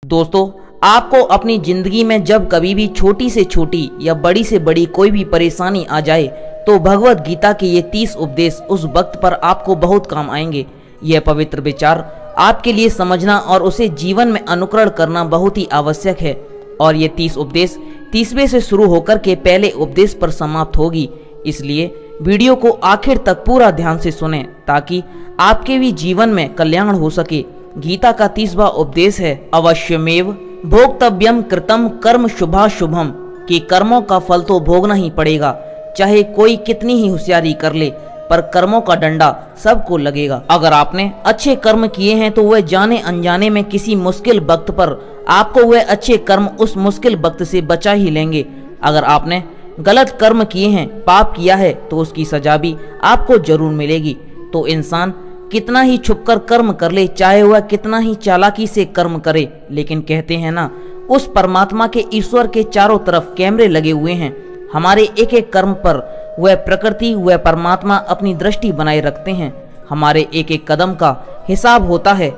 दोस्तों, आपको अपनी जिंदगी में जब कभी भी छोटी से छोटी या बड़ी से बड़ी कोई भी परेशानी आ जाए तो भगवत गीता के ये 30 उपदेश उस वक्त पर आपको बहुत काम आएंगे। यह पवित्र विचार आपके लिए समझना और उसे जीवन में अनुकरण करना बहुत ही आवश्यक है। और ये 30 उपदेश 30वें से शुरू होकर के पहले उपदेश पर समाप्त होगी, इसलिए वीडियो को आखिर तक पूरा ध्यान से सुनें ताकि आपके भी जीवन में कल्याण हो सके। गीता का 30वां उपदेश है अवश्यमेव भोक्तव्यम कृतम कर्म शुभाशुभम, कि कर्मों का फल तो भोगना ही पड़ेगा, चाहे कोई कितनी ही होशियारी कर ले, पर कर्मों का डंडा सबको लगेगा। अगर आपने अच्छे कर्म किए हैं तो वह जाने अनजाने में किसी मुश्किल वक्त पर आपको वह अच्छे कर्म उस मुश्किल वक्त से बचा ही लेंगे। अगर आपने गलत कर्म किए हैं, पाप किया है, तो उसकी सजा भी आपको जरूर मिलेगी। तो इंसान कितना ही छुपकर कर्म कर ले, चाहे वह कितना ही चालाकी से कर्म करे, लेकिन कहते हैं ना, उस परमात्मा के ईश्वर के चारों तरफ कैमरे लगे हुए हैं। हमारे एक एक कर्म पर वह प्रकृति, वह परमात्मा अपनी दृष्टि बनाए रखते हैं। हमारे एक एक कदम का हिसाब होता है।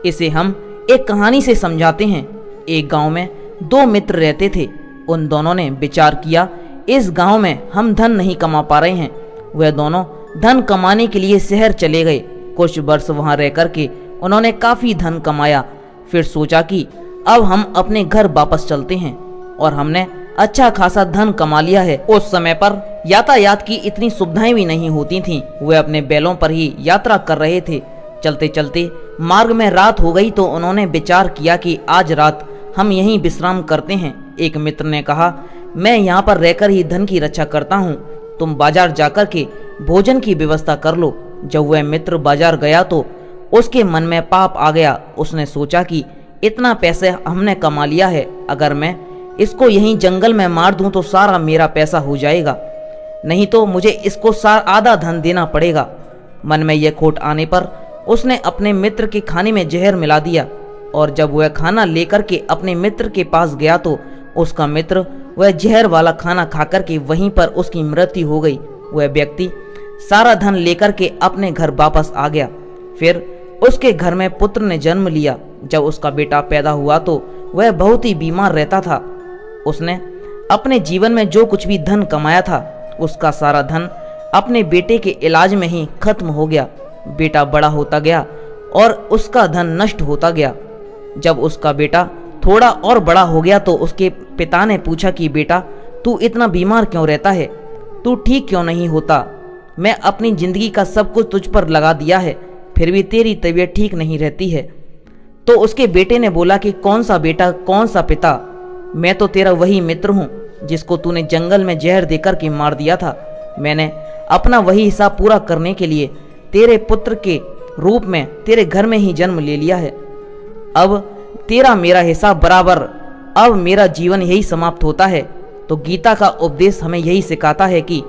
इसे हम एक कहानी से समझाते हैं। एक गांव में दो मित्र रहते थे। उन दोनों ने विचार किया, इस गांव में हम धन नहीं कमा पा रहे हैं। वह दोनों धन कमाने के लिए शहर चले गए। कुछ वर्ष वहां रह करके उन्होंने काफी धन कमाया। फिर सोचा कि अब हम अपने घर वापस चलते हैं, और हमने अच्छा खासा धन कमा लिया है। उस समय पर यातायात की इतनी सुविधाएं भी नहीं होती थीं। वे अपने बैलों पर ही यात्रा कर रहे थे। चलते चलते मार्ग में रात हो गई तो उन्होंने विचार किया कि आज रात हम यहीं विश्राम करते हैं। एक मित्र ने कहा, मैं यहाँ पर रहकर ही धन की रक्षा करता हूँ, तुम बाजार जाकर के भोजन की व्यवस्था कर लो। जब वह मित्र बाजार गया तो उसके मन में पाप आ गया। उसने सोचा कि इतना पैसे हमने कमा लिया है, अगर मैं इसको यहीं जंगल में मार दूं तो सारा मेरा पैसा हो जाएगा, नहीं तो मुझे इसको आधा धन देना पड़ेगा। मन में यह खोट आने पर उसने अपने मित्र के खाने में जहर मिला दिया, और जब वह खाना लेकर के अपने मित्र के पास गया तो उसका मित्र वह जहर वाला खाना खाकर के वहीं पर उसकी मृत्यु हो गई। वह व्यक्ति सारा धन लेकर के अपने घर वापस आ गया। फिर उसके घर में पुत्र ने जन्म लिया। जब उसका बेटा पैदा हुआ तो वह बहुत ही बीमार रहता था। उसने अपने जीवन में जो कुछ भी धन कमाया था, उसका सारा धन अपने बेटे के इलाज में ही खत्म हो गया। बेटा बड़ा होता गया और उसका धन नष्ट होता गया। जब उसका बेटा थोड़ा और बड़ा हो गया तो उसके पिता ने पूछा कि बेटा, तू इतना बीमार क्यों रहता है, तू ठीक क्यों नहीं होता? मैं अपनी जिंदगी का सब कुछ तुझ पर लगा दिया है, फिर भी तेरी तबीयत ठीक नहीं रहती है। तो उसके बेटे ने बोला कि कौन सा बेटा, कौन सा पिता, मैं तो तेरा वही मित्र हूँ जिसको तूने जंगल में जहर देकर के मार दिया था। मैंने अपना वही हिसाब पूरा करने के लिए तेरे पुत्र के रूप में तेरे घर में ही जन्म ले लिया है। अब तेरा मेरा हिसाब बराबर, अब मेरा जीवन यही समाप्त होता है। तो गीता का उपदेश हमें यही सिखाता है कि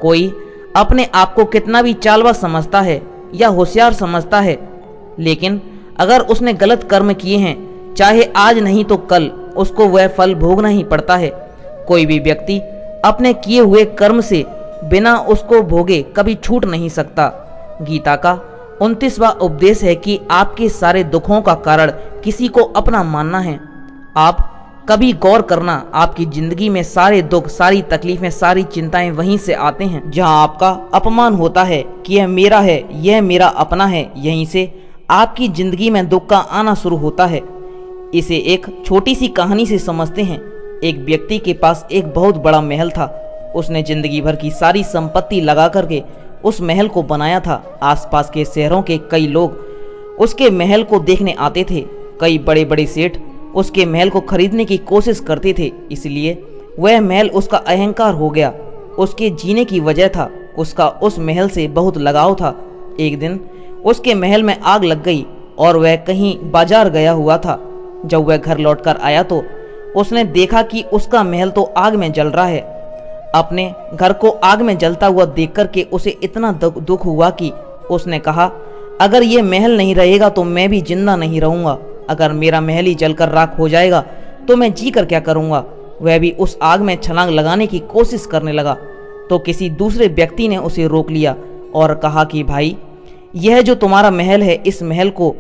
कोई अपने आप को कितना भी चालवा समझता है या होशियार समझता है, लेकिन अगर उसने गलत कर्म किए हैं, चाहे आज नहीं तो कल उसको वह फल भोगना ही पड़ता है। कोई भी व्यक्ति अपने किए हुए कर्म से बिना उसको भोगे कभी छूट नहीं सकता। गीता का 29वां उपदेश है कि आपके सारे दुखों का कारण किसी को अपना मानना है। आप कभी गौर करना, आपकी जिंदगी में सारे दुख, सारी तकलीफें, सारी चिंताएं वहीं से आते हैं जहां आपका अपमान होता है कि यह मेरा है, यह मेरा अपना है। यहीं से आपकी जिंदगी में दुख का आना शुरू होता है। इसे एक छोटी सी कहानी से समझते हैं। एक व्यक्ति के पास एक बहुत बड़ा महल था। उसने जिंदगी भर की सारी संपत्ति लगा करके उस महल को बनाया था। आसपास के शहरों के कई लोग उसके महल को देखने आते थे। कई बड़े बड़े सेठ उसके महल को खरीदने की कोशिश करते थे, इसलिए वह महल उसका अहंकार हो गया। उसके जीने की वजह था, उसका उस महल से बहुत लगाव था। एक दिन उसके महल में आग लग गई और वह कहीं बाजार गया हुआ था। जब वह घर लौटकर आया तो उसने देखा कि उसका महल तो आग में जल रहा है। अपने घर को आग में जलता हुआ देखकर के उसे इतना दुख हुआ कि उसने कहा, अगर ये महल नहीं रहेगा तो मैं भी जिंदा नहीं रहूंगा। अगर मेरा महल ही जलकर राख हो जाएगा तो मैं जी कर क्या करूंगा। वह भी उस आग में छलांग लगाने की कोशिश करने लगा तो किसी दूसरे व्यक्ति ने उसे रोक लिया और कहा कि भाई, यह जो तुम्हारा महल है, इस महल को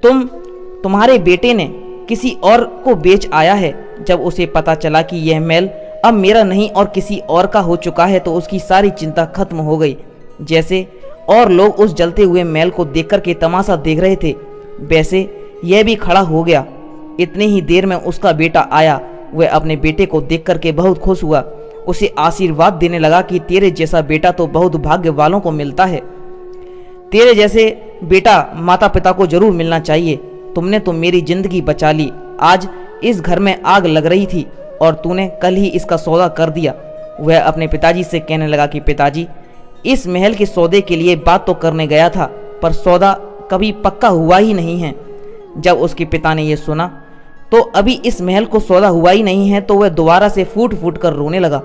तुम्हारे बेटे ने किसी और को बेच आया है। जब उसे पता चला कि यह महल अब मेरा नहीं और किसी और का हो चुका है तो उसकी सारी चिंता खत्म हो गई। जैसे और लोग उस जलते हुए महल को देखकर के तमाशा देख रहे थे, वैसे यह भी खड़ा हो गया। इतनी ही देर में उसका बेटा आया। वह अपने बेटे को देख कर के बहुत खुश हुआ। उसे आशीर्वाद देने लगा कि तेरे जैसा बेटा तो बहुत भाग्य वालों को मिलता है। तेरे जैसे बेटा माता पिता को जरूर मिलना चाहिए। तुमने तो मेरी जिंदगी बचा ली। आज इस घर में आग लग रही थी और तूने कल ही इसका सौदा कर दिया। वह अपने पिताजी से कहने लगा कि पिताजी, इस महल के सौदे के लिए बात तो करने गया था, पर सौदा कभी पक्का हुआ ही नहीं है। जब उसके पिता ने यह सुना तो अभी इस महल को सौदा हुआ ही नहीं है, तो वह दोबारा से फूट फूट कर रोने लगा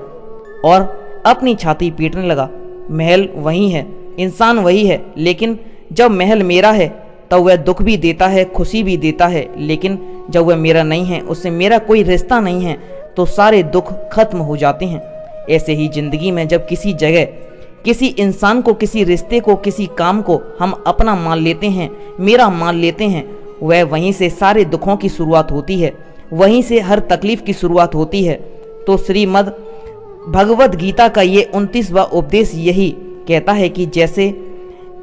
और अपनी छाती पीटने लगा। महल वही है, इंसान वही है, लेकिन जब महल मेरा है तब वह दुख भी देता है, खुशी भी देता है, लेकिन जब वह मेरा नहीं है, उससे मेरा कोई रिश्ता नहीं है, तो सारे दुख खत्म हो जाते हैं। ऐसे ही जिंदगी में जब किसी जगह, किसी इंसान को, किसी रिश्ते को, किसी काम को हम अपना मान लेते हैं, मेरा मान लेते हैं, वह वहीं से सारे दुखों की शुरुआत होती है, वहीं से हर तकलीफ की शुरुआत होती है। तो श्रीमद् भगवद गीता का ये 29वां उपदेश यही कहता है कि जैसे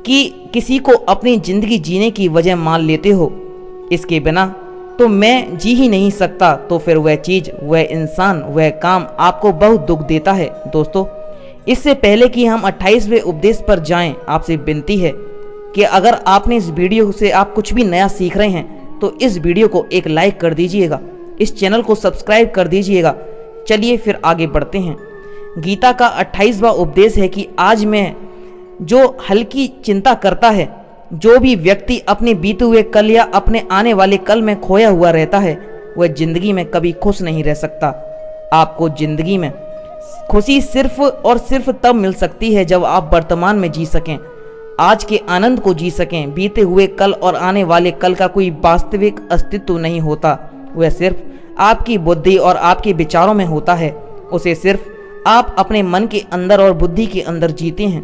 कि किसी को अपनी जिंदगी जीने की वजह मान लेते हो, इसके बिना तो मैं जी ही नहीं सकता, तो फिर वह चीज़, वह इंसान, वह काम आपको बहुत दुख देता है। दोस्तों, इससे पहले कि हम 28वें उपदेश पर जाएं, आपसे विनती है कि अगर आपने इस वीडियो से आप कुछ भी नया सीख रहे हैं तो इस वीडियो को एक लाइक कर दीजिएगा, इस चैनल को सब्सक्राइब कर दीजिएगा। चलिए फिर आगे बढ़ते हैं। गीता का 28वां उपदेश है कि आज मैं जो हल्की चिंता करता है, जो भी व्यक्ति अपने बीते हुए कल या अपने आने वाले कल में खोया हुआ रहता है, वह जिंदगी में कभी खुश नहीं रह सकता। आपको जिंदगी में खुशी सिर्फ और सिर्फ तब मिल सकती है जब आप वर्तमान में जी सकें, आज के आनंद को जी सकें। बीते हुए कल और आने वाले कल का कोई वास्तविक अस्तित्व नहीं होता, वह सिर्फ आपकी बुद्धि और आपके विचारों में होता है। उसे सिर्फ आप अपने मन के अंदर और बुद्धि के अंदर जीते हैं।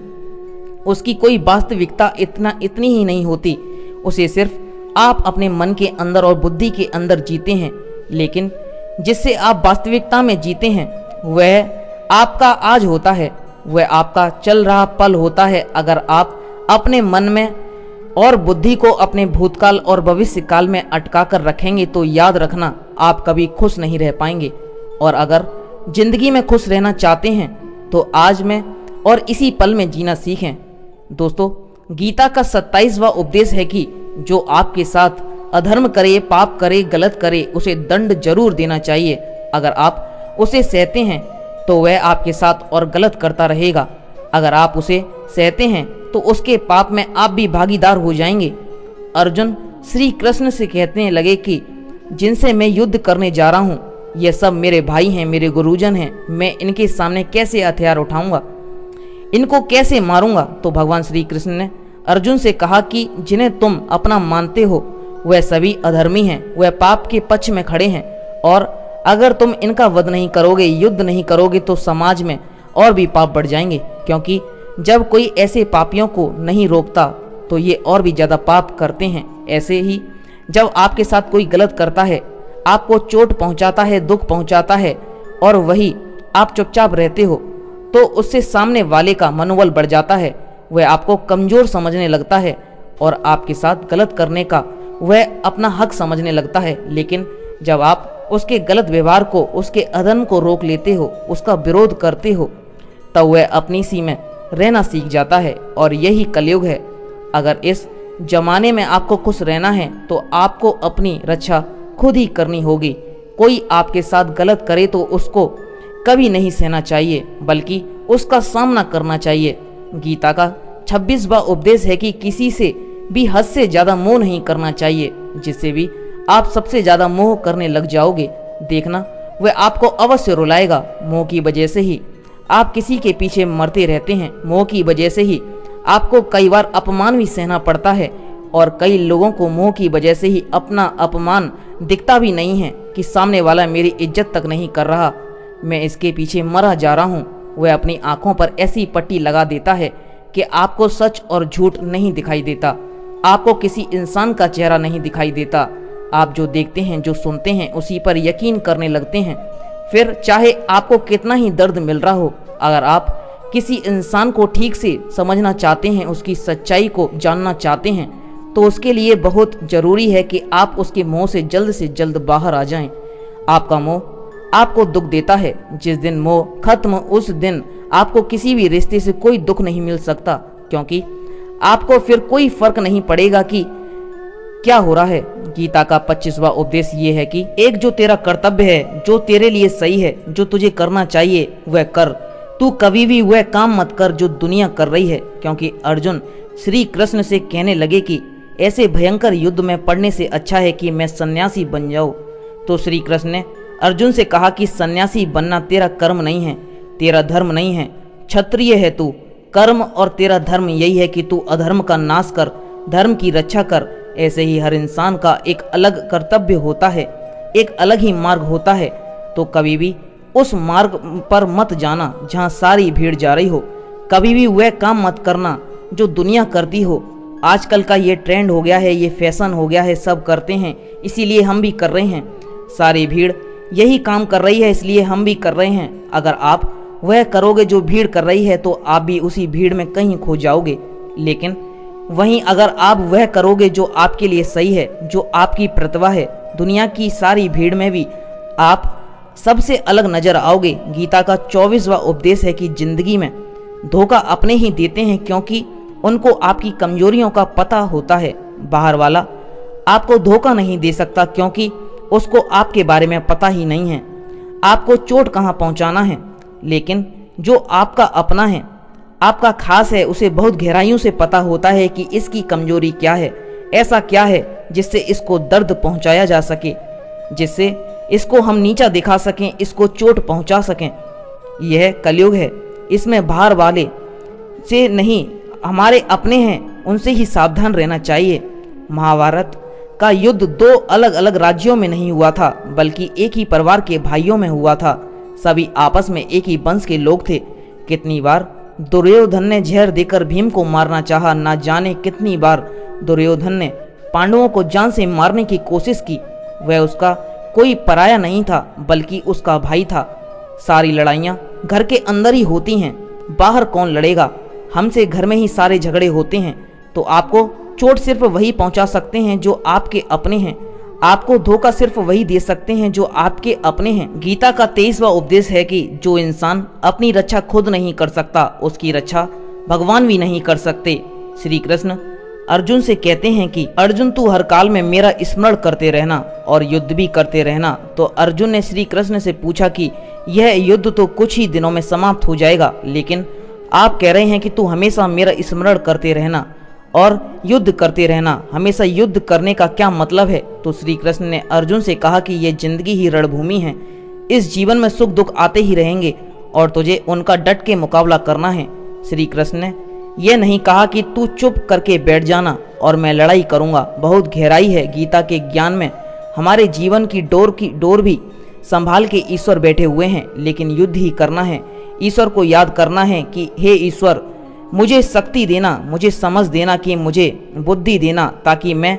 उसकी कोई वास्तविकता इतनी ही नहीं होती, उसे सिर्फ आप अपने मन के अंदर और बुद्धि के अंदर जीते हैं। लेकिन जिससे आप वास्तविकता में जीते हैं वह आपका आज होता है, वह आपका चल रहा पल होता है। अगर आप अपने मन में और बुद्धि को अपने भूतकाल और भविष्य काल में अटका कर रखेंगे तो याद रखना, आप कभी खुश नहीं रह पाएंगे। और अगर जिंदगी में खुश रहना चाहते हैं तो आज में और इसी पल में जीना सीखें। दोस्तों, गीता का 27वां उपदेश है कि जो आपके साथ अधर्म करे, पाप करे, गलत करे, उसे दंड जरूर देना चाहिए। अगर आप उसे सहते हैं तो वह आपके साथ और गलत करता रहेगा। अगर आप उसे सहते हैं तो उसके पाप में आप भी भागीदार हो जाएंगे। अर्जुन श्री कृष्ण से कहने लगे कि जिनसे मैं युद्ध करने जा रहा हूँ, ये सब मेरे भाई हैं, मेरे गुरुजन हैं, मैं इनके सामने कैसे हथियार उठाऊंगा, इनको कैसे मारूंगा। तो भगवान श्री कृष्ण ने अर्जुन से कहा कि जिन्हें तुम अपना मानते हो वह सभी अधर्मी हैं, वह पाप के पक्ष में खड़े हैं, और अगर तुम इनका वध नहीं करोगे, युद्ध नहीं करोगे, तो समाज में और भी पाप बढ़ जाएंगे। क्योंकि जब कोई ऐसे पापियों को नहीं रोकता तो ये और भी ज़्यादा पाप करते हैं। ऐसे ही जब आपके साथ कोई गलत करता है, आपको चोट पहुंचाता है, दुख पहुंचाता है, और वही आप चुपचाप रहते हो, तो उससे सामने वाले का मनोबल बढ़ जाता है, वह आपको कमज़ोर समझने लगता है और आपके साथ गलत करने का वह अपना हक समझने लगता है। लेकिन जब आप उसके गलत व्यवहार को, उसके अधर्म को रोक लेते हो, उसका विरोध करते हो, तब वह अपनी सी में रहना सीख जाता है। और यही कलयुग है। अगर इस जमाने में आपको खुश रहना है तो आपको अपनी रक्षा खुद ही करनी होगी। कोई आपके साथ गलत करे तो उसको कभी नहीं सहना चाहिए, बल्कि उसका सामना करना चाहिए। गीता का 26वां उपदेश है कि किसी से भी हद से ज़्यादा मोह नहीं करना चाहिए। जिससे भी आप सबसे ज़्यादा मोह करने लग जाओगे, देखना वह आपको अवश्य रुलाएगा। मोह की वजह से ही आप किसी के पीछे मरते रहते हैं। मोह की वजह से ही आपको कई बार अपमान भी सहना पड़ता है, और कई लोगों को मोह की वजह से ही अपना अपमान दिखता भी नहीं है कि सामने वाला मेरी इज्जत तक नहीं कर रहा, मैं इसके पीछे मरा जा रहा हूँ। वह अपनी आंखों पर ऐसी पट्टी लगा देता है कि आपको सच और झूठ नहीं दिखाई देता, आपको किसी इंसान का चेहरा नहीं दिखाई देता, आप जो देखते हैं, जो सुनते हैं, उसी पर यकीन करने लगते हैं। फिर चाहे आपको कितना ही दर्द मिल रहा हो, अगर आप किसी इंसान को ठीक से समझना चाहते हैं, उसकी सच्चाई को जानना चाहते हैं, तो उसके लिए बहुत ज़रूरी है कि आप उसके मोह से जल्द बाहर आ जाएं। आपका मोह आपको दुख देता है। जिस दिन मोह खत्म, उस दिन आपको किसी भी रिश्ते से कोई दुख नहीं मिल सकता, क्योंकि आपको फिर कोई फर्क नहीं पड़ेगा कि क्या हो रहा है। गीता का 25वां उपदेश ये है कि एक जो तेरा कर्तव्य है, जो तेरे लिए सही है, जो तुझे करना चाहिए वह कर। तू कभी भी वह काम मत कर जो दुनिया कर रही है, क्योंकि अर्जुन श्री कृष्ण से कहने लगे कि ऐसे भयंकर युद्ध में पड़ने से अच्छा है कि मैं सन्यासी बन जाऊं। तो श्री कृष्ण ने अर्जुन से कहा कि सन्यासी बनना तेरा कर्म नहीं है, तेरा धर्म नहीं है, क्षत्रिय है तू। कर्म और तेरा धर्म यही है कि तू अधर्म का नाश कर, धर्म की रक्षा कर। ऐसे ही हर इंसान का एक अलग कर्तव्य होता है, एक अलग ही मार्ग होता है। तो कभी भी उस मार्ग पर मत जाना जहाँ सारी भीड़ जा रही हो। कभी भी वह काम मत करना जो दुनिया करती हो। आजकल का ये ट्रेंड हो गया है, ये फैशन हो गया है, सब करते हैं इसीलिए हम भी कर रहे हैं। सारी भीड़ यही काम कर रही है इसलिए हम भी कर रहे हैं। अगर आप वह करोगे जो भीड़ कर रही है तो आप भी उसी भीड़ में कहीं खो जाओगे। लेकिन वहीं अगर आप वह करोगे जो आपके लिए सही है, जो आपकी प्रतिभा है, दुनिया की सारी भीड़ में भी आप सबसे अलग नजर आओगे। गीता का 24वां उपदेश है कि जिंदगी में धोखा अपने ही देते हैं, क्योंकि उनको आपकी कमजोरियों का पता होता है। बाहर वाला आपको धोखा नहीं दे सकता, क्योंकि उसको आपके बारे में पता ही नहीं है आपको चोट कहाँ पहुँचाना है। लेकिन जो आपका अपना है, आपका खास है, उसे बहुत गहराइयों से पता होता है कि इसकी कमजोरी क्या है, ऐसा क्या है जिससे इसको दर्द पहुंचाया जा सके, जिससे इसको हम नीचा दिखा सकें, इसको चोट पहुंचा सकें। यह कलयुग है, इसमें बाहर वाले से नहीं, हमारे अपने हैं, उनसे ही सावधान रहना चाहिए। महाभारत का युद्ध 2 अलग अलग राज्यों में नहीं हुआ था, बल्कि एक ही परिवार के भाइयों में हुआ था। सभी आपस में एक ही वंश के लोग थे। कितनी बार दुर्योधन ने जहर देकर भीम को मारना चाहा, ना जाने कितनी बार दुर्योधन ने पांडवों को जान से मारने की कोशिश की। वह उसका कोई पराया नहीं था, बल्कि उसका भाई था। सारी लड़ाइयाँ घर के अंदर ही होती हैं, बाहर कौन लड़ेगा। हमसे घर में ही सारे झगड़े होते हैं। तो आपको चोट सिर्फ वही पहुंचा सकते हैं जो आपके अपने हैं। आपको धोखा सिर्फ वही दे सकते हैं जो आपके अपने हैं। गीता का 23वां उपदेश है कि जो इंसान अपनी रक्षा खुद नहीं कर सकता, उसकी रक्षा भगवान भी नहीं कर सकते। श्री कृष्ण अर्जुन से कहते हैं कि अर्जुन तू हर काल में मेरा स्मरण करते रहना और युद्ध भी करते रहना। तो अर्जुन ने श्री कृष्ण से पूछा कि यह युद्ध तो कुछ ही दिनों में समाप्त हो जाएगा, लेकिन आप कह रहे हैं कि तू हमेशा मेरा स्मरण करते रहना और युद्ध करते रहना। हमेशा युद्ध करने का क्या मतलब है? तो श्री कृष्ण ने अर्जुन से कहा कि यह जिंदगी ही रणभूमि है। इस जीवन में सुख दुख आते ही रहेंगे और तुझे उनका डट के मुकाबला करना है। श्री कृष्ण ने यह नहीं कहा कि तू चुप करके बैठ जाना और मैं लड़ाई करूंगा। बहुत गहराई है गीता के ज्ञान में। हमारे जीवन की डोर भी संभाल के ईश्वर बैठे हुए हैं, लेकिन युद्ध ही करना है। ईश्वर को याद करना है कि हे ईश्वर, मुझे शक्ति देना, मुझे समझ देना, कि मुझे बुद्धि देना, ताकि मैं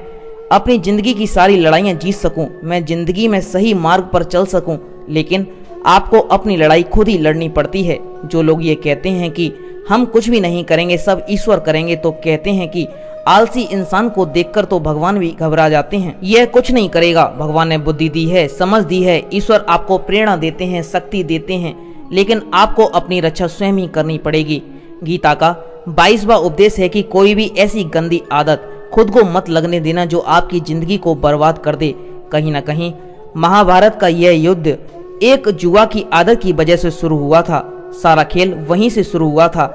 अपनी ज़िंदगी की सारी लड़ाइयाँ जीत सकूं, मैं ज़िंदगी में सही मार्ग पर चल सकूं। लेकिन आपको अपनी लड़ाई खुद ही लड़नी पड़ती है। जो लोग ये कहते हैं कि हम कुछ भी नहीं करेंगे, सब ईश्वर करेंगे, तो कहते हैं कि आलसी इंसान को देखकर तो भगवान भी घबरा जाते हैं। यह कुछ नहीं करेगा। भगवान ने बुद्धि दी है, समझ दी है, ईश्वर आपको प्रेरणा देते हैं, शक्ति देते हैं, लेकिन आपको अपनी रक्षा स्वयं ही करनी पड़ेगी। गीता का 22वां उपदेश है कि कोई भी ऐसी गंदी आदत खुद को मत लगने देना जो आपकी जिंदगी को बर्बाद कर दे। कहीं ना कहीं महाभारत का यह युद्ध एक जुआ की आदत की वजह से शुरू हुआ था। सारा खेल वहीं से शुरू हुआ था।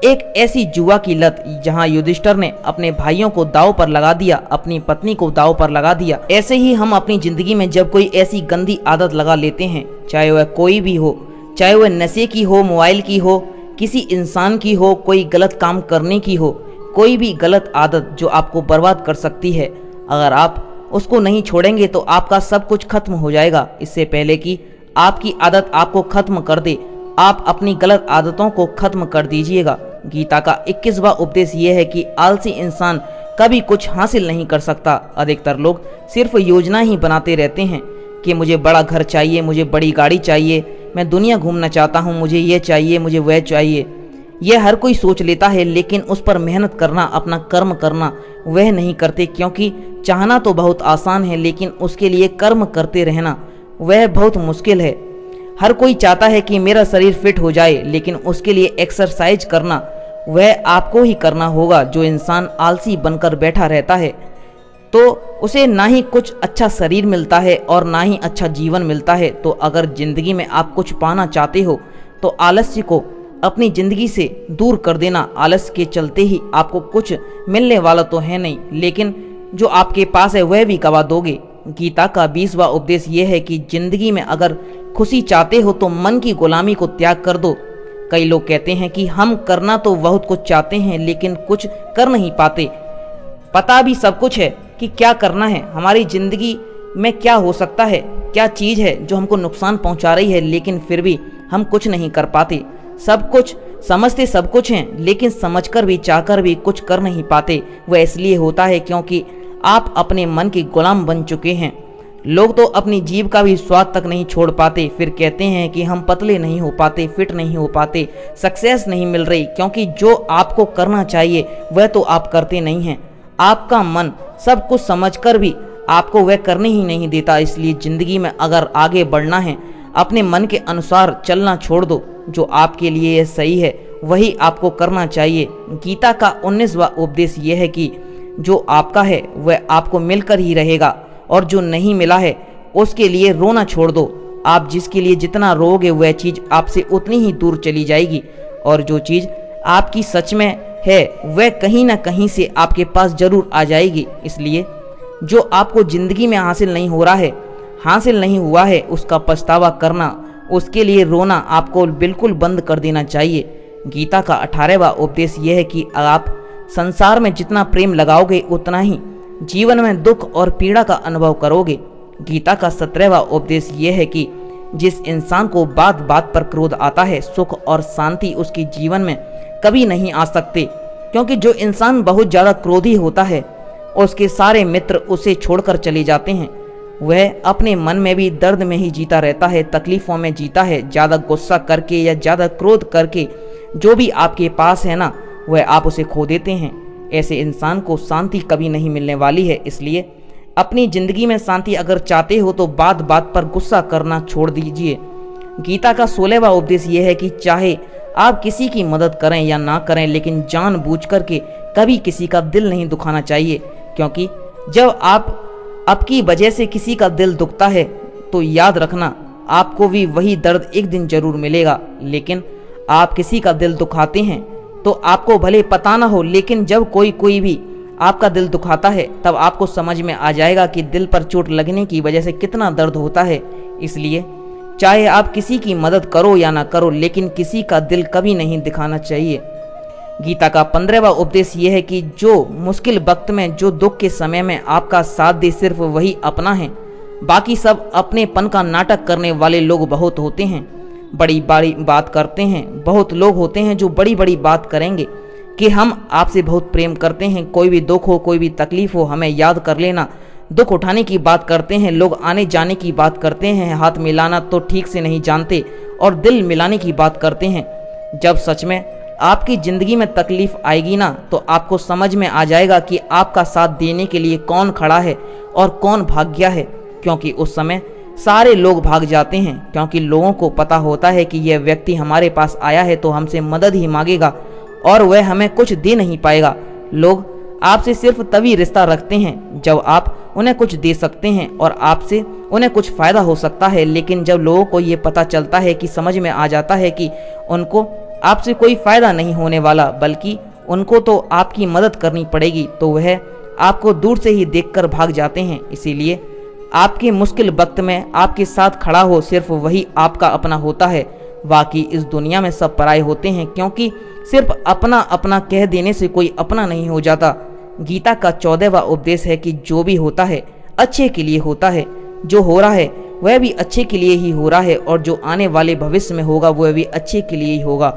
एक ऐसी जुआ की लत जहां युधिष्ठिर ने अपने भाइयों को दांव पर लगा दिया, अपनी पत्नी को दांव पर लगा दिया। ऐसे ही हम अपनी जिंदगी में जब कोई ऐसी गंदी आदत लगा लेते हैं, चाहे वह कोई भी हो, चाहे वह नशे की हो, मोबाइल की हो, किसी इंसान की हो, कोई गलत काम करने की हो, कोई भी गलत आदत जो आपको बर्बाद कर सकती है, अगर आप उसको नहीं छोड़ेंगे तो आपका सब कुछ खत्म हो जाएगा। इससे पहले कि आपकी आदत आपको खत्म कर दे, आप अपनी गलत आदतों को खत्म कर दीजिएगा। गीता का 21वां उपदेश यह है कि आलसी इंसान कभी कुछ हासिल नहीं कर सकता। अधिकतर लोग सिर्फ योजना ही बनाते रहते हैं कि मुझे बड़ा घर चाहिए, मुझे बड़ी गाड़ी चाहिए, मैं दुनिया घूमना चाहता हूँ, मुझे ये चाहिए, मुझे वह चाहिए। यह हर कोई सोच लेता है, लेकिन उस पर मेहनत करना, अपना कर्म करना वह नहीं करते। क्योंकि चाहना तो बहुत आसान है, लेकिन उसके लिए कर्म करते रहना वह बहुत मुश्किल है। हर कोई चाहता है कि मेरा शरीर फिट हो जाए, लेकिन उसके लिए एक्सरसाइज करना वह आपको ही करना होगा। जो इंसान आलसी बनकर बैठा रहता है तो उसे ना ही कुछ अच्छा शरीर मिलता है और ना ही अच्छा जीवन मिलता है। तो अगर जिंदगी में आप कुछ पाना चाहते हो तो आलस्य को अपनी जिंदगी से दूर कर देना। आलस्य के चलते ही आपको कुछ मिलने वाला तो है नहीं, लेकिन जो आपके पास है वह भी गवा दोगे। गीता का 20वां उपदेश यह है कि जिंदगी में अगर खुशी चाहते हो तो मन की गुलामी को त्याग कर दो। कई लोग कहते हैं कि हम करना तो बहुत कुछ चाहते हैं, लेकिन कुछ कर नहीं पाते। पता भी सब कुछ है कि क्या करना है, हमारी जिंदगी में क्या हो सकता है, क्या चीज़ है जो हमको नुकसान पहुंचा रही है, लेकिन फिर भी हम कुछ नहीं कर पाते। सब कुछ समझते सब कुछ हैं, लेकिन समझकर भी चाहकर भी कुछ कर नहीं पाते। वह इसलिए होता है क्योंकि आप अपने मन के गुलाम बन चुके हैं। लोग तो अपनी जीभ का भी स्वाद तक नहीं छोड़ पाते, फिर कहते हैं कि हम पतले नहीं हो पाते, फिट नहीं हो पाते, सक्सेस नहीं मिल रही, क्योंकि जो आपको करना चाहिए वह तो आप करते नहीं हैं। आपका मन सब कुछ समझकर भी आपको वह करने ही नहीं देता। इसलिए जिंदगी में अगर आगे बढ़ना है, अपने मन के अनुसार चलना छोड़ दो। जो आपके लिए यह सही है वही आपको करना चाहिए। गीता का 19वां उपदेश यह है कि जो आपका है वह आपको मिलकर ही रहेगा, और जो नहीं मिला है उसके लिए रोना छोड़ दो। आप जिसके लिए जितना रोओगे वह चीज़ आपसे उतनी ही दूर चली जाएगी, और जो चीज़ आपकी सच में है वह कहीं ना कहीं से आपके पास जरूर आ जाएगी। इसलिए जो आपको ज़िंदगी में हासिल नहीं हो रहा है, हासिल नहीं हुआ है, उसका पछतावा करना, उसके लिए रोना आपको बिल्कुल बंद कर देना चाहिए। गीता का 18वां उपदेश यह है कि आप संसार में जितना प्रेम लगाओगे उतना ही जीवन में दुख और पीड़ा का अनुभव करोगे। गीता का 17वां उपदेश यह है कि जिस इंसान को बात बात पर क्रोध आता है, सुख और शांति उसके जीवन में कभी नहीं आ सकते। क्योंकि जो इंसान बहुत ज़्यादा क्रोधी होता है उसके सारे मित्र उसे छोड़कर चले जाते हैं। वह अपने मन में भी दर्द में ही जीता रहता है, तकलीफ़ों में जीता है। ज़्यादा गुस्सा करके या ज़्यादा क्रोध करके जो भी आपके पास है ना, वह आप उसे खो देते हैं। ऐसे इंसान को शांति कभी नहीं मिलने वाली है। इसलिए अपनी ज़िंदगी में शांति अगर चाहते हो तो बात बात पर गुस्सा करना छोड़ दीजिए। गीता का 16वां उपदेश यह है कि चाहे आप किसी की मदद करें या ना करें, लेकिन जानबूझ करके कभी किसी का दिल नहीं दुखाना चाहिए। क्योंकि जब आपकी वजह से किसी का दिल दुखता है तो याद रखना आपको भी वही दर्द एक दिन जरूर मिलेगा। लेकिन आप किसी का दिल दुखाते हैं तो आपको भले पता ना हो, लेकिन जब कोई भी आपका दिल दुखाता है तब आपको समझ में आ जाएगा कि दिल पर चोट लगने की वजह से कितना दर्द होता है। इसलिए चाहे आप किसी की मदद करो या ना करो, लेकिन किसी का दिल कभी नहीं दिखाना चाहिए। गीता का 15वां उपदेश यह है कि जो मुश्किल वक्त में, जो दुख के समय में आपका साथ दे, सिर्फ वही अपना है। बाकी सब अपनेपन का नाटक करने वाले लोग बहुत होते हैं, बड़ी बड़ी बात करते हैं। बहुत लोग होते हैं जो बड़ी बड़ी बात करेंगे कि हम आपसे बहुत प्रेम करते हैं, कोई भी दुख हो, कोई भी तकलीफ हो, हमें याद कर लेना। दुख उठाने की बात करते हैं, लोग आने जाने की बात करते हैं, हाथ मिलाना तो ठीक से नहीं जानते, और दिल मिलाने की बात करते हैं। जब सच में आपकी ज़िंदगी में तकलीफ आएगी ना, तो आपको समझ में आ जाएगा कि आपका साथ देने के लिए कौन खड़ा है और कौन भाग गया है। क्योंकि उस समय सारे लोग भाग जाते हैं, क्योंकि लोगों को पता होता है कि यह व्यक्ति हमारे पास आया है तो हमसे मदद ही मांगेगा और वह हमें कुछ दे नहीं पाएगा। लोग आपसे सिर्फ तभी रिश्ता रखते हैं जब आप उन्हें कुछ दे सकते हैं और आपसे उन्हें कुछ फ़ायदा हो सकता है। लेकिन जब लोगों को ये पता चलता है कि समझ में आ जाता है कि उनको आपसे कोई फ़ायदा नहीं होने वाला, बल्कि उनको तो आपकी मदद करनी पड़ेगी, तो वह आपको दूर से ही देखकर भाग जाते हैं। इसीलिए आपके मुश्किल वक्त में आपके साथ खड़ा हो सिर्फ वही आपका अपना होता है। बाकी इस दुनिया में सब पराये होते हैं, क्योंकि सिर्फ अपना अपना कह देने से कोई अपना नहीं हो जाता। गीता का 14वां उपदेश है कि जो भी होता है अच्छे के लिए होता है, जो हो रहा है वह भी अच्छे के लिए ही हो रहा है, और जो आने वाले भविष्य में होगा वह भी अच्छे के लिए ही होगा।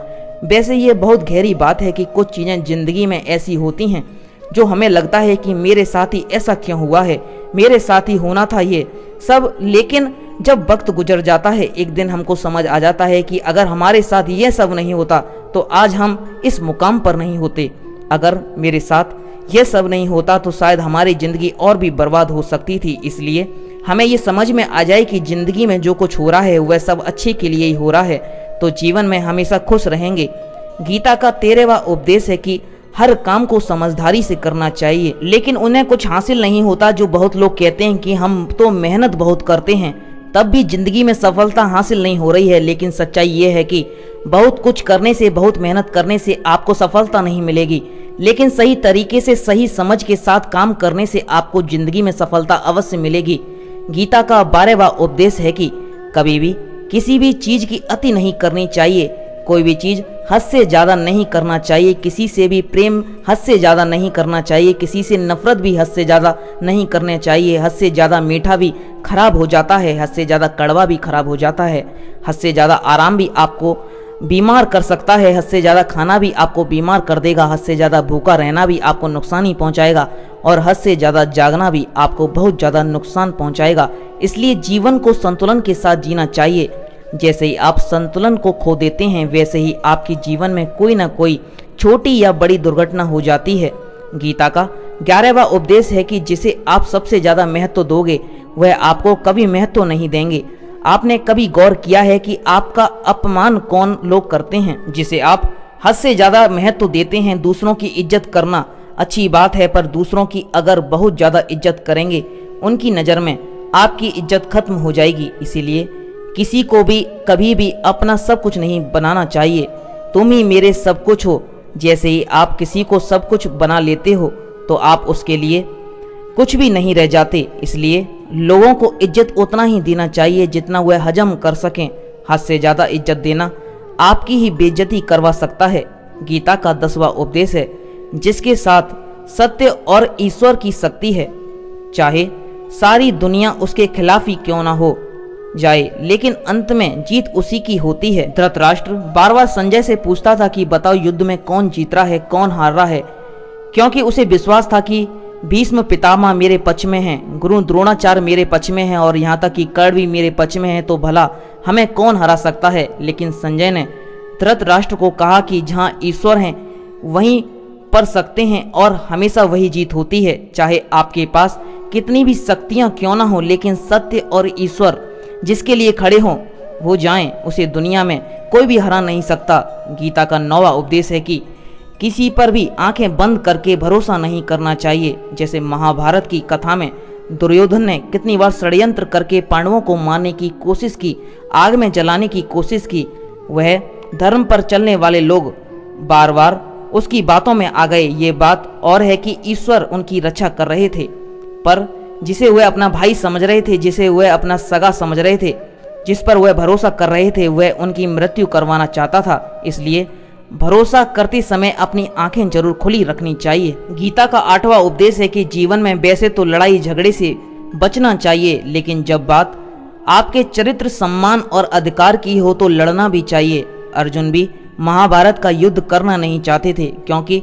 वैसे ये बहुत गहरी बात है कि कुछ चीज़ें ज़िंदगी में ऐसी होती हैं जो हमें लगता है कि मेरे साथ ही ऐसा क्यों हुआ है, मेरे साथ ही होना था ये सब। लेकिन जब वक्त गुजर जाता है एक दिन हमको समझ आ जाता है कि अगर हमारे साथ ये सब नहीं होता तो आज हम इस मुकाम पर नहीं होते। अगर मेरे साथ ये सब नहीं होता तो शायद हमारी ज़िंदगी और भी बर्बाद हो सकती थी। इसलिए हमें ये समझ में आ जाए कि ज़िंदगी में जो कुछ हो रहा है वह सब अच्छे के लिए ही हो रहा है, तो जीवन में हमेशा खुश रहेंगे। गीता का 13वां उपदेश है कि हर काम को समझदारी से करना चाहिए, लेकिन उन्हें कुछ हासिल नहीं होता। जो बहुत लोग कहते हैं कि हम तो मेहनत बहुत करते हैं तब भी जिंदगी में सफलता हासिल नहीं हो रही है, लेकिन सच्चाई ये है कि बहुत कुछ करने से, बहुत मेहनत करने से आपको सफलता नहीं मिलेगी, लेकिन सही तरीके से, सही समझ के साथ काम करने से आपको जिंदगी में सफलता अवश्य मिलेगी। गीता का 12वां उपदेश है कि कभी भी किसी भी चीज की अति नहीं करनी चाहिए। कोई भी चीज हद से ज़्यादा नहीं करना चाहिए। किसी से भी प्रेम हद से ज़्यादा नहीं करना चाहिए। किसी से नफरत भी हद से ज़्यादा नहीं करना चाहिए। हद से ज़्यादा मीठा भी खराब हो जाता है, हद से ज़्यादा कड़वा भी खराब हो जाता है। हद से ज़्यादा आराम भी आपको बीमार कर सकता है, हद से ज़्यादा खाना भी आपको बीमार कर देगा। हद से ज़्यादा भूखा रहना भी आपको नुकसान ही पहुँचाएगा, और हद से ज़्यादा जागना भी आपको बहुत ज़्यादा नुकसान पहुँचाएगा। इसलिए जीवन को संतुलन के साथ जीना चाहिए। जैसे ही आप संतुलन को खो देते हैं वैसे ही आपके जीवन में कोई ना कोई छोटी या बड़ी दुर्घटना हो जाती है। गीता का 11वां उपदेश है कि जिसे आप सबसे ज़्यादा महत्व दोगे वह आपको कभी महत्व नहीं देंगे। आपने कभी गौर किया है कि आपका अपमान कौन लोग करते हैं? जिसे आप हद से ज़्यादा महत्व देते हैं। दूसरों की इज्जत करना अच्छी बात है, पर दूसरों की अगर बहुत ज़्यादा इज्जत करेंगे उनकी नज़र में आपकी इज्जत खत्म हो जाएगी। इसीलिए किसी को भी कभी भी अपना सब कुछ नहीं बनाना चाहिए। तुम ही मेरे सब कुछ हो। जैसे ही आप किसी को सब कुछ बना लेते हो तो आप उसके लिए कुछ भी नहीं रह जाते। इसलिए लोगों को इज्जत उतना ही देना चाहिए जितना वह हजम कर सकें। हद से ज़्यादा इज्जत देना आपकी ही बेइज्जती करवा सकता है। गीता का 10वां उपदेश है जिसके साथ सत्य और ईश्वर की शक्ति है, चाहे सारी दुनिया उसके खिलाफ ही क्यों ना हो जाए, लेकिन अंत में जीत उसी की होती है। धृतराष्ट्र बार-बार संजय से पूछता था कि बताओ युद्ध में कौन जीत रहा है, कौन हार रहा है, क्योंकि उसे विश्वास था कि भीष्म पितामह मेरे पक्ष में हैं, गुरु द्रोणाचार्य मेरे पक्ष में हैं और यहाँ तक कि कर्ण भी मेरे पक्ष में है, तो भला हमें कौन हरा सकता है। लेकिन संजय ने धृतराष्ट्र को कहा कि जहाँ ईश्वर हैं वहीं पर सकते हैं और हमेशा वही जीत होती है। चाहे आपके पास कितनी भी शक्तियाँ क्यों ना हो, लेकिन सत्य और ईश्वर जिसके लिए खड़े हों वो जाएं, उसे दुनिया में कोई भी हरा नहीं सकता। गीता का 9वां उपदेश है कि किसी पर भी आंखें बंद करके भरोसा नहीं करना चाहिए। जैसे महाभारत की कथा में दुर्योधन ने कितनी बार षड्यंत्र करके पांडवों को मारने की कोशिश की, आग में जलाने की कोशिश की, वह धर्म पर चलने वाले लोग बार बार उसकी बातों में आ गए। ये बात और है कि ईश्वर उनकी रक्षा कर रहे थे, पर जिसे वह अपना भाई समझ रहे थे, जिसे वह अपना सगा समझ रहे थे, जिस पर वह भरोसा कर रहे थे, वह उनकी मृत्यु करवाना चाहता था। इसलिए भरोसा करते समय अपनी आंखें जरूर खुली रखनी चाहिए। गीता का 8वां उपदेश है कि जीवन में वैसे तो लड़ाई झगड़े से बचना चाहिए, लेकिन जब बात आपके चरित्र, सम्मान और अधिकार की हो तो लड़ना भी चाहिए। अर्जुन भी महाभारत का युद्ध करना नहीं चाहते थे क्योंकि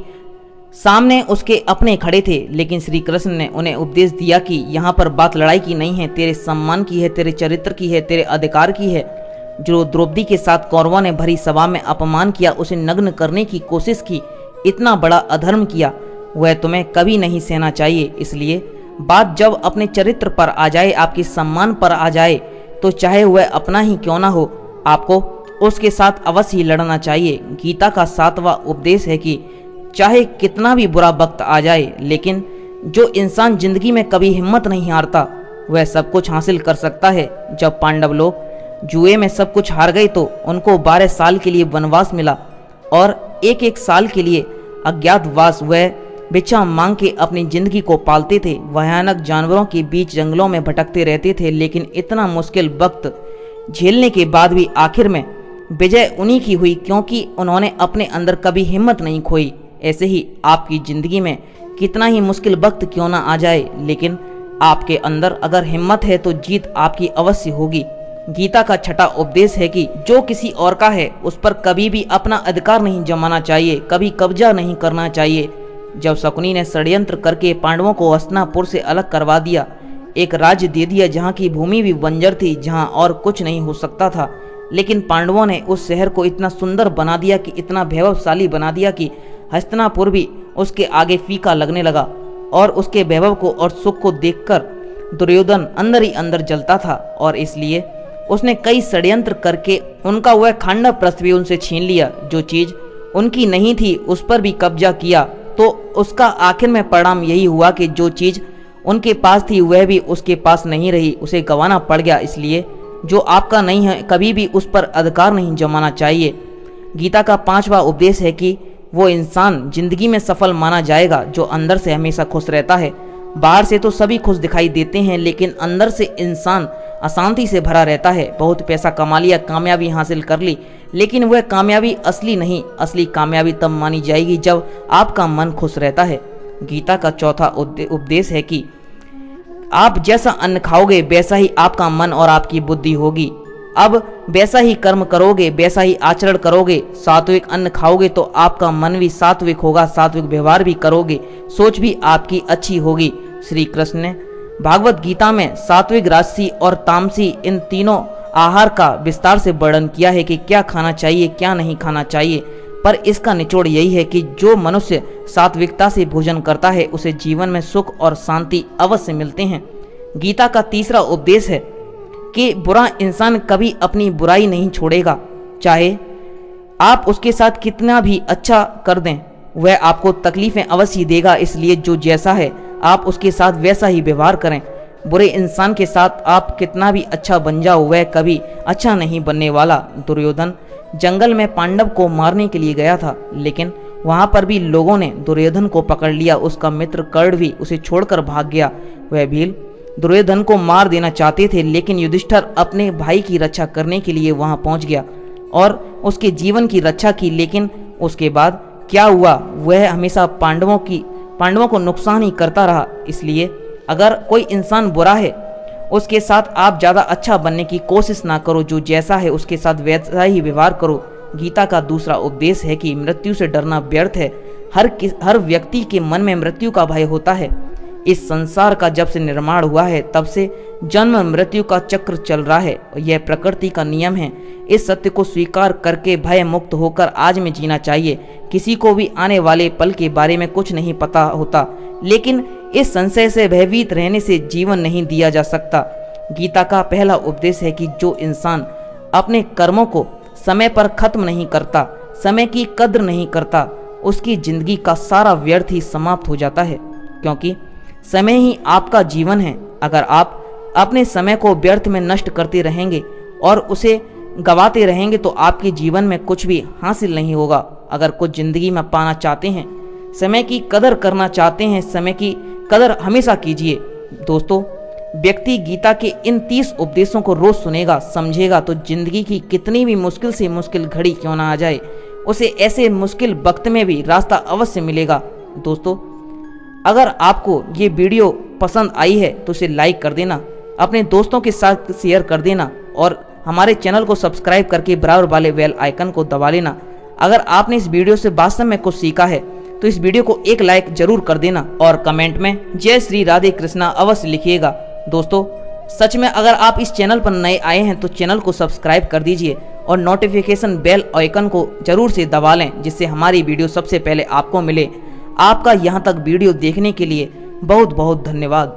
सामने उसके अपने खड़े थे, लेकिन श्री कृष्ण ने उन्हें उपदेश दिया कि यहाँ पर बात लड़ाई की नहीं है, तेरे सम्मान की है, तेरे चरित्र की है, तेरे अधिकार की है। जो द्रौपदी के साथ कौरवों ने भरी सभा में अपमान किया, उसे नग्न करने की कोशिश की, इतना बड़ा अधर्म किया, वह तुम्हें कभी नहीं सहना चाहिए। इसलिए बात जब अपने चरित्र पर आ जाए, आपके सम्मान पर आ जाए, तो चाहे वह अपना ही क्यों ना हो, आपको उसके साथ अवश्य ही लड़ना चाहिए। गीता का 7वां उपदेश है कि चाहे कितना भी बुरा वक्त आ जाए, लेकिन जो इंसान जिंदगी में कभी हिम्मत नहीं हारता वह सब कुछ हासिल कर सकता है। जब पांडव लोग जुए में सब कुछ हार गए तो उनको 12 साल के लिए वनवास मिला और एक साल के लिए अज्ञातवास। वह भिक्षा मांग के अपनी जिंदगी को पालते थे, भयानक जानवरों के बीच जंगलों में भटकते रहते थे, लेकिन इतना मुश्किल वक्त झेलने के बाद भी आखिर में विजय उन्हीं की हुई, क्योंकि उन्होंने अपने अंदर कभी हिम्मत नहीं खोई। ऐसे ही आपकी जिंदगी में कितना ही मुश्किल वक्त क्यों ना आ जाए, लेकिन आपके अंदर अगर हिम्मत है तो जीत आपकी अवश्य होगी। गीता का 6वां उपदेश है कि जो किसी और का है उस पर कभी भी अपना अधिकार नहीं जमाना चाहिए, कभी कब्जा नहीं करना चाहिए। जब शकुनी ने षड्यंत्र करके पांडवों को हस्तिनापुर से अलग करवा दिया, एक राज्य दे दिया जहाँ की भूमि भी बंजर थी, जहाँ और कुछ नहीं हो सकता था, लेकिन पांडवों ने उस शहर को इतना सुंदर बना दिया कि इतना वैभवशाली बना दिया कि हस्तिनापुर भी उसके आगे फीका लगने लगा। और उसके वैभव को और सुख को देखकर दुर्योधन अंदर ही अंदर जलता था, और इसलिए उसने कई षड्यंत्र करके उनका वह खांडव प्रस्थ भी उनसे छीन लिया। जो चीज उनकी नहीं थी उस पर भी कब्जा किया। तो उसका आखिर में परिणाम यही हुआ कि जो चीज उनके पास थी वह भी उसके पास नहीं रही, उसे गंवाना पड़ गया। इसलिए जो आपका नहीं है कभी भी उस पर अधिकार नहीं जमाना चाहिए। गीता का 5वां उपदेश है कि वो इंसान जिंदगी में सफल माना जाएगा जो अंदर से हमेशा खुश रहता है। बाहर से तो सभी खुश दिखाई देते हैं, लेकिन अंदर से इंसान अशांति से भरा रहता है। बहुत पैसा कमा लिया, कामयाबी हासिल कर ली, लेकिन वह कामयाबी असली नहीं। असली कामयाबी तब मानी जाएगी जब आपका मन खुश रहता है। गीता का 4था उपदेश है कि आप जैसा अन्न खाओगे वैसा ही आपका मन और आपकी बुद्धि होगी। अब वैसा ही कर्म करोगे, वैसा ही आचरण करोगे। सात्विक अन्न खाओगे तो आपका मन भी सात्विक होगा, सात्विक व्यवहार भी करोगे, सोच भी आपकी अच्छी होगी। श्री कृष्ण ने भागवत गीता में सात्विक, राजसी और तामसी इन तीनों आहार का विस्तार से वर्णन किया है कि क्या खाना चाहिए, क्या नहीं खाना चाहिए। पर इसका निचोड़ यही है कि जो मनुष्य सात्विकता से भोजन करता है उसे जीवन में सुख और शांति अवश्य मिलते हैं। गीता का 3रा उपदेश है कि बुरा इंसान कभी अपनी बुराई नहीं छोड़ेगा, चाहे आप उसके साथ कितना भी अच्छा कर दें, वह आपको तकलीफें अवश्य देगा। इसलिए जो जैसा है आप उसके साथ वैसा ही व्यवहार करें। बुरे इंसान के साथ आप कितना भी अच्छा बन जाओ वह कभी अच्छा नहीं बनने वाला। दुर्योधन जंगल में पांडव को मारने के लिए गया था, लेकिन वहां पर भी लोगों ने दुर्योधन को पकड़ लिया। उसका मित्र कर्ण भी उसे छोड़कर भाग गया। वह भील दुर्योधन को मार देना चाहते थे, लेकिन युधिष्ठिर अपने भाई की रक्षा करने के लिए वहां पहुंच गया और उसके जीवन की रक्षा की। लेकिन उसके बाद क्या हुआ, वह हमेशा पांडवों को नुकसान ही करता रहा। इसलिए अगर कोई इंसान बुरा है उसके साथ आप ज़्यादा अच्छा बनने की कोशिश ना करो, जो जैसा है उसके साथ वैसा ही व्यवहार करो। गीता का 2रा उपदेश है कि मृत्यु से डरना व्यर्थ है। हर व्यक्ति के मन में मृत्यु का भय होता है। इस संसार का जब से निर्माण हुआ है तब से जन्म मृत्यु का चक्र चल रहा है, यह प्रकृति का नियम है। इस सत्य को स्वीकार करके भय मुक्त होकर आज में जीना चाहिए। किसी को भी आने वाले पल के बारे में कुछ नहीं पता होता, लेकिन इस संशय से भयभीत रहने से जीवन नहीं दिया जा सकता। गीता का पहला उपदेश है कि जो इंसान अपने कर्मों को समय पर खत्म नहीं करता, समय की कद्र नहीं करता, उसकी जिंदगी का सारा व्यर्थ ही समाप्त हो जाता है, क्योंकि समय ही आपका जीवन है। अगर आप अपने समय को व्यर्थ में नष्ट करते रहेंगे और उसे गवाते रहेंगे तो आपके जीवन में कुछ भी हासिल नहीं होगा। अगर कुछ जिंदगी में पाना चाहते हैं, समय की कदर करना चाहते हैं, समय की कदर हमेशा कीजिए। दोस्तों, व्यक्ति गीता के इन 30 उपदेशों को रोज सुनेगा, समझेगा तो जिंदगी की कितनी भी मुश्किल से मुश्किल घड़ी क्यों ना आ जाए, उसे ऐसे मुश्किल वक्त में भी रास्ता अवश्य मिलेगा। दोस्तों, अगर आपको ये वीडियो पसंद आई है तो इसे लाइक कर देना, अपने दोस्तों के साथ शेयर कर देना और हमारे चैनल को सब्सक्राइब करके बराबर वाले बेल आइकन को दबा लेना। अगर आपने इस वीडियो से वास्तव में कुछ सीखा है तो इस वीडियो को एक लाइक जरूर कर देना और कमेंट में जय श्री राधे कृष्णा अवश्य लिखिएगा। दोस्तों, सच में अगर आप इस चैनल पर नए आए हैं तो चैनल को सब्सक्राइब कर दीजिए और नोटिफिकेशन बेल आइकन को जरूर से दबा लें, जिससे हमारी वीडियो सबसे पहले आपको मिले। आपका यहाँ तक वीडियो देखने के लिए बहुत बहुत धन्यवाद।